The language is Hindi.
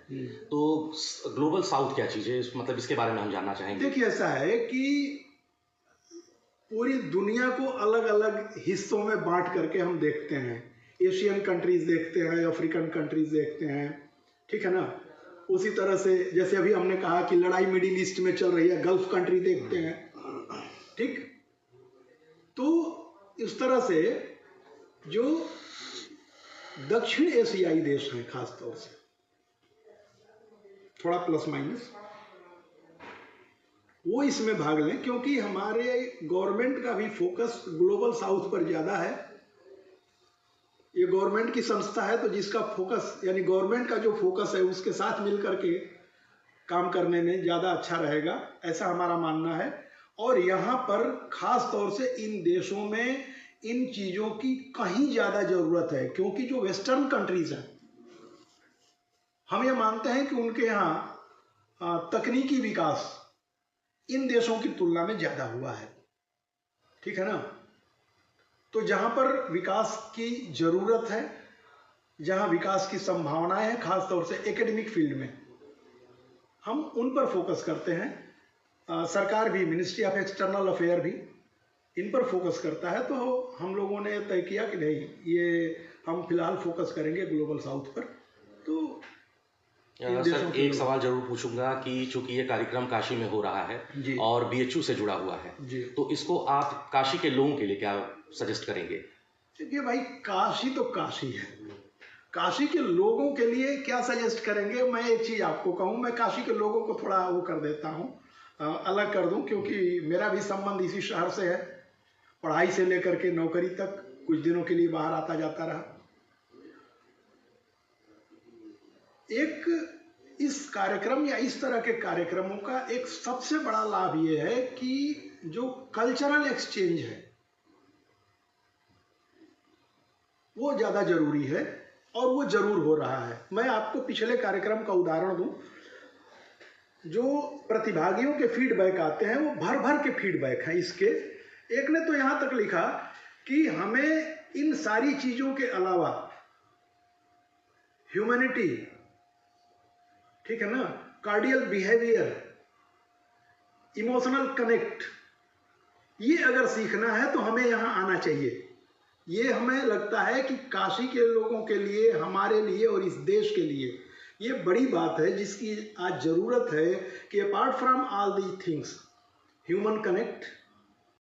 तो ग्लोबल साउथ क्या चीज़ है, मतलब इसके बारे में हम जानना चाहेंगे। देखिए, ऐसा है कि पूरी दुनिया को अलग अलग हिस्सों में बांट करके हम देखते हैं। एशियन कंट्रीज देखते हैं, अफ्रीकन कंट्रीज देखते हैं, ठीक है ना। उसी तरह से जैसे अभी हमने कहा कि लड़ाई मिडिल ईस्ट में चल रही है, गल्फ कंट्री देखते हैं, ठीक। तो इस तरह से जो दक्षिण एशियाई देश हैं, खासतौर से थोड़ा प्लस माइनस, वो इसमें भाग लें, क्योंकि हमारे गवर्नमेंट का भी फोकस ग्लोबल साउथ पर ज़्यादा है। ये गवर्नमेंट की संस्था है, तो जिसका फोकस यानी गवर्नमेंट का जो फोकस है उसके साथ मिल करके काम करने में ज़्यादा अच्छा रहेगा, ऐसा हमारा मानना है। और यहाँ पर खास तौर से इन देशों में इन चीज़ों की कहीं ज़्यादा ज़रूरत है, क्योंकि जो वेस्टर्न कंट्रीज हैं, हम ये मानते हैं कि उनके यहाँ तकनीकी विकास इन देशों की तुलना में ज़्यादा हुआ है, ठीक है ना। तो जहाँ पर विकास की ज़रूरत है, जहाँ विकास की संभावनाएं हैं, खास तौर से एकेडमिक फील्ड में, हम उन पर फोकस करते हैं। सरकार भी, मिनिस्ट्री ऑफ एक्सटर्नल अफेयर भी इन पर फोकस करता है। तो हम लोगों ने तय किया कि नहीं, ये हम फिलहाल फोकस करेंगे ग्लोबल साउथ पर। तो सर, एक सवाल जरूर पूछूंगा कि चूंकि ये कार्यक्रम काशी में हो रहा है और बीएचयू से जुड़ा हुआ है, तो इसको आप काशी के लोगों के लिए क्या सजेस्ट करेंगे? देखिए भाई, काशी तो काशी है, काशी के लोगों के लिए क्या सजेस्ट करेंगे। मैं एक चीज़ आपको कहूँ, मैं काशी के लोगों को थोड़ा वो कर देता हूँ, अलग कर दूँ, क्योंकि मेरा भी संबंध इसी शहर से है। पढ़ाई से लेकर के नौकरी तक कुछ दिनों के लिए बाहर आता जाता रहा। एक इस कार्यक्रम या इस तरह के कार्यक्रमों का एक सबसे बड़ा लाभ ये है कि जो कल्चरल एक्सचेंज है वो ज़्यादा जरूरी है, और वो जरूर हो रहा है। मैं आपको पिछले कार्यक्रम का उदाहरण दूं। जो प्रतिभागियों के फीडबैक आते हैं वो भर भर के फीडबैक हैं इसके। एक ने तो यहाँ तक लिखा कि हमें इन सारी चीज़ों के अलावा ह्यूमैनिटी, ठीक है ना, कार्डियल बिहेवियर, इमोशनल कनेक्ट, ये अगर सीखना है तो हमें यहाँ आना चाहिए। ये हमें लगता है कि काशी के लोगों के लिए, हमारे लिए और इस देश के लिए ये बड़ी बात है, जिसकी आज ज़रूरत है कि apart from all the things, human connect,